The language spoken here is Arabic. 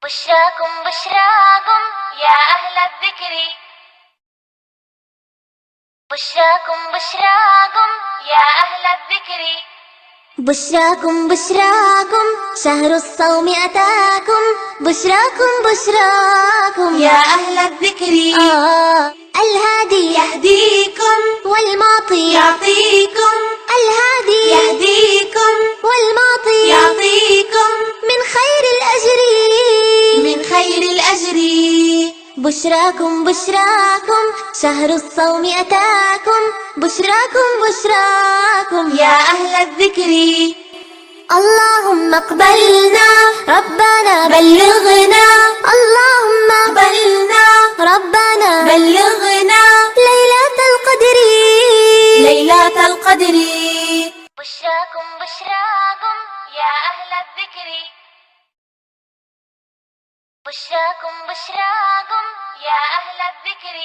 بشراكم بشراكم يا أهل الذكر. بشراكم بشراكم يا أهل الذكر. بشراكم بشراكم شهر الصوم أتاكم. بشراكم بشراكم يا أهل الذكر. الهادي يهديكم والمعطي يعطيكم. الهادي يهديكم والمعطي يعطيكم من خير الأجر. من خير الأجر. بشراكم بشراكم شهر الصوم أتاكم. بشراكم بشراكم يا أهل الذكر. اللهم اقبلنا ربنا بلغنا اللهم اقبلنا ربنا بلغنا ليلة القدر. ليلة القدر. بشراكم بشراكم يا أهل الذكر. بشراكم بشراكم يا أهل الذكر.